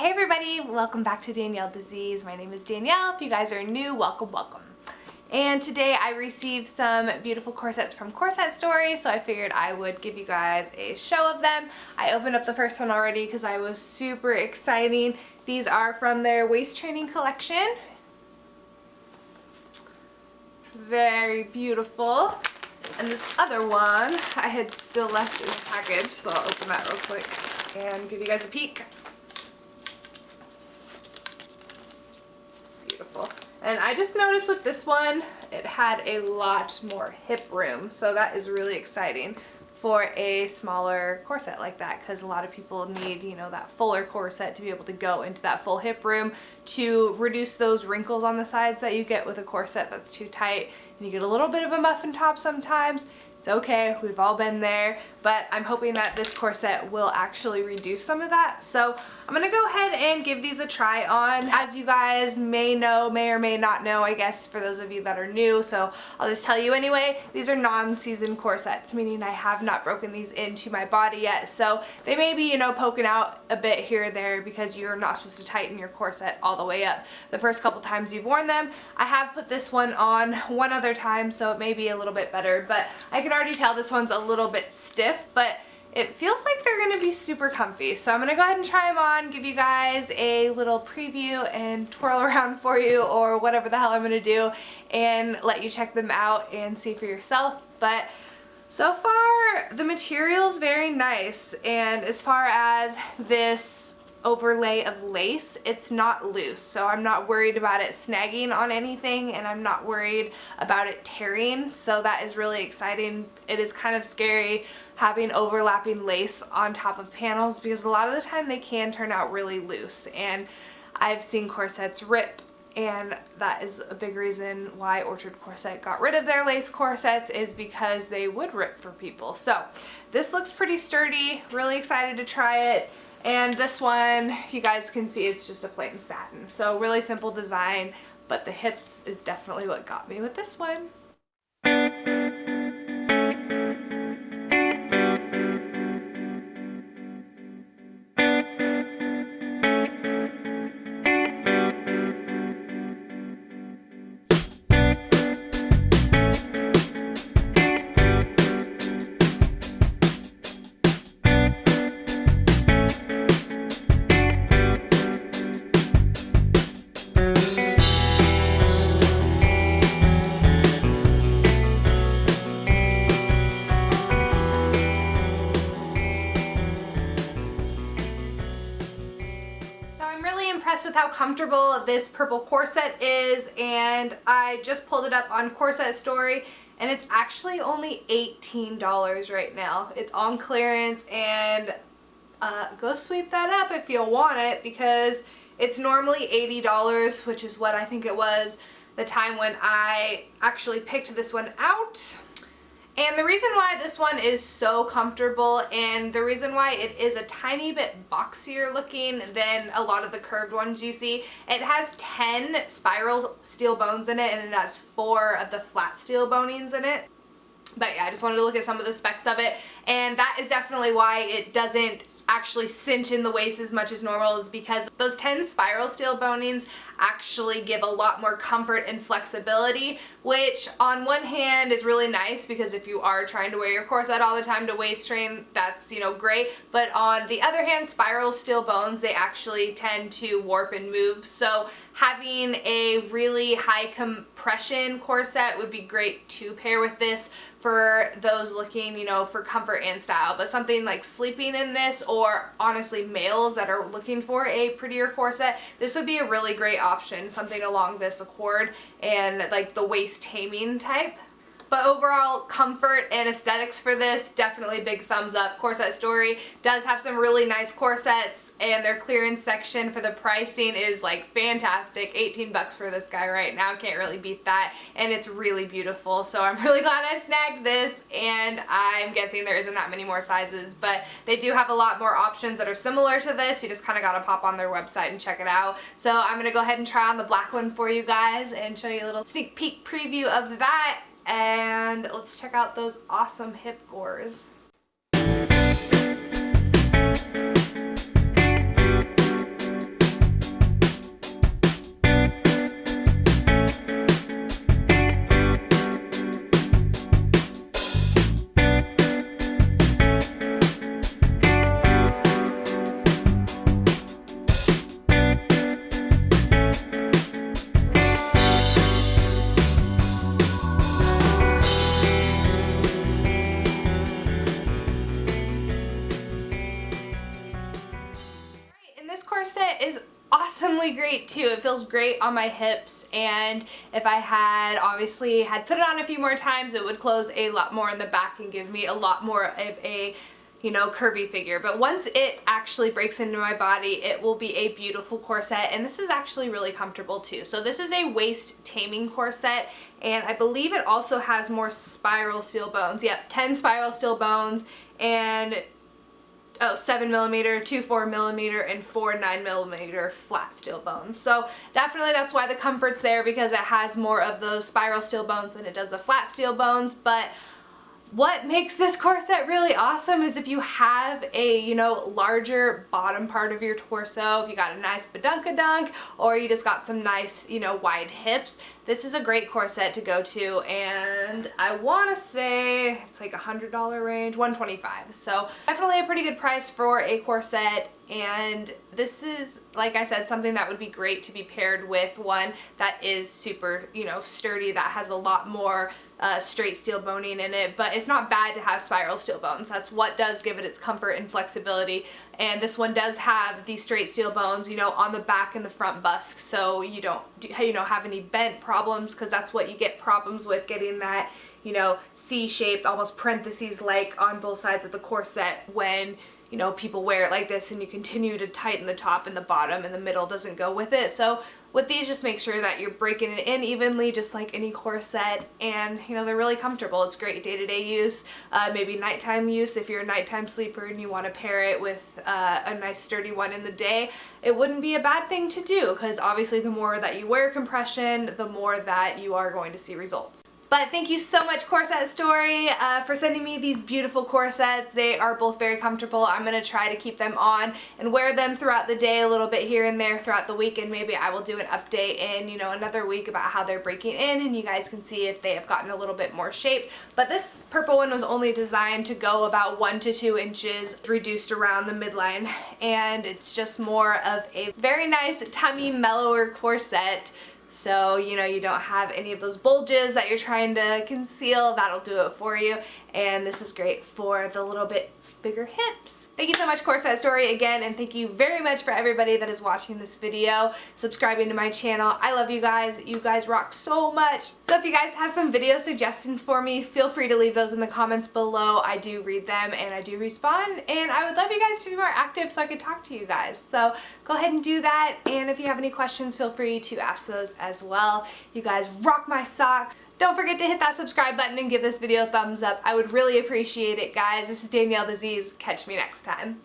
Hey everybody, welcome back to DanielleDisease. My name is Danielle. If you guys are new, welcome, welcome. And today I received some beautiful corsets from Corset Story, so I figured I would give you guys a show of them. I opened up the first one already because I was super excited. These are from their waist training collection. Very beautiful. And this other one I had still left in the package, so I'll open that real quick and give you guys a peek. Beautiful. And I just noticed with this one, it had a lot more hip room, so that is really exciting for a smaller corset like that, because a lot of people need, you know, that fuller corset to be able to go into that full hip room to reduce those wrinkles on the sides that you get with a corset that's too tight, and you get a little bit of a muffin top sometimes. It's okay, we've all been there, but I'm hoping that this corset will actually reduce some of that. So I'm gonna go ahead and give these a try on. As you guys may know, may or may not know, I guess for those of you that are new, so I'll just tell you anyway, these are non-season corsets, meaning I have not broken these into my body yet. So they may be, you know, poking out a bit here or there because you're not supposed to tighten your corset all the way up the first couple times you've worn them. I have put this one on one other time, so it may be a little bit better, but I can already tell this one's a little bit stiff, but it feels like they're gonna be super comfy. So I'm gonna go ahead and try them on, give you guys a little preview and twirl around for you or whatever the hell I'm gonna do and let you check them out and see for yourself. But so far the material's very nice, and as far as this overlay of lace, it's not loose, so I'm not worried about it snagging on anything, and I'm not worried about it tearing, so that is really exciting. It is kind of scary having overlapping lace on top of panels because a lot of the time they can turn out really loose, and I've seen corsets rip, and that is a big reason why Orchard Corset got rid of their lace corsets, is because they would rip for people. So this looks pretty sturdy, really excited to try it. And this one, you guys can see it's just a plain satin. So really simple design, but the hips is definitely what got me with this one. Impressed with how comfortable this purple corset is, and I just pulled it up on Corset Story and it's actually only $18 right now. It's on clearance, and go sweep that up if you want it, because it's normally $80, which is what I think it was the time when I actually picked this one out. And the reason why this one is so comfortable, and the reason why it is a tiny bit boxier looking than a lot of the curved ones you see, it has 10 spiral steel bones in it, and it has 4 of the flat steel bonings in it. But yeah, I just wanted to look at some of the specs of it, and that is definitely why it doesn't actually cinch in the waist as much as normal, is because those 10 spiral steel bonings actually give a lot more comfort and flexibility, which on one hand is really nice because if you are trying to wear your corset all the time to waist train, that's, you know, great. But on the other hand, spiral steel bones, they actually tend to warp and move, so having a really high compression corset would be great to pair with this for those looking, you know, for comfort and style. But something like sleeping in this, or honestly males that are looking for a prettier corset, this would be a really great option, something along this accord and like the waist taming type. But overall comfort and aesthetics for this, definitely big thumbs up. Corset Story does have some really nice corsets, and their clearance section for the pricing is like fantastic. 18 bucks for this guy right now, can't really beat that, and it's really beautiful. So I'm really glad I snagged this, and I'm guessing there isn't that many more sizes, but they do have a lot more options that are similar to this. You just kind of got to pop on their website and check it out. So I'm gonna go ahead and try on the black one for you guys and show you a little sneak peek preview of that. And let's check out those awesome hip gores. corset is awesomely great too. It feels great on my hips, and if I had obviously put it on a few more times, it would close a lot more in the back and give me a lot more of a, you know, curvy figure. But once it actually breaks into my body, it will be a beautiful corset, and this is actually really comfortable too. So this is a waist taming corset, and I believe it also has more spiral steel bones. Yep, 10 spiral steel bones, and 7mm, 2 4mm, and 4 9mm flat steel bones. So definitely that's why the comfort's there, because it has more of those spiral steel bones than it does the flat steel bones. But what makes this corset really awesome is if you have a, you know, larger bottom part of your torso, if you got a nice badunkadunk, or you just got some nice, you know, wide hips, this is a great corset to go to. And I want to say it's like $100 range, $125. So definitely a pretty good price for a corset. And this is, like I said, something that would be great to be paired with one that is super, you know, sturdy, that has a lot more straight steel boning in it. But it's not bad to have spiral steel bones. That's what does give it its comfort and flexibility. And this one does have these straight steel bones, you know, on the back and the front bust, so you don't, you know, have any bent problems, because that's what you get problems with, getting that, you know, C-shaped, almost parentheses like on both sides of the corset when, you know, people wear it like this and you continue to tighten the top and the bottom and the middle doesn't go with it. So with these, just make sure that you're breaking it in evenly, just like any corset, and you know, they're really comfortable. It's great day-to-day use, maybe nighttime use. If you're a nighttime sleeper and you want to pair it with a nice sturdy one in the day, it wouldn't be a bad thing to do, because obviously the more that you wear compression, the more that you are going to see results. But thank you so much, Corset Story, for sending me these beautiful corsets. They are both very comfortable. I'm going to try to keep them on and wear them throughout the day, a little bit here and there throughout the week, and maybe I will do an update in, you know, another week about how they're breaking in, and you guys can see if they have gotten a little bit more shape. But this purple one was only designed to go about 1 to 2 inches reduced around the midline, and it's just more of a very nice, tummy, mellower corset. So, you know, you don't have any of those bulges that you're trying to conceal. That'll do it for you. And this is great for the little bit bigger hips. Thank you so much, Corset Story, again, and thank you very much for everybody that is watching this video, subscribing to my channel. I love you guys. You guys rock so much. So if you guys have some video suggestions for me, feel free to leave those in the comments below. I do read them and I do respond, and I would love you guys to be more active so I could talk to you guys. So go ahead and do that, and if you have any questions, feel free to ask those as well. You guys rock my socks. Don't forget to hit that subscribe button and give this video a thumbs up. I would really appreciate it, guys. This is DanielleDisease. Catch me next time.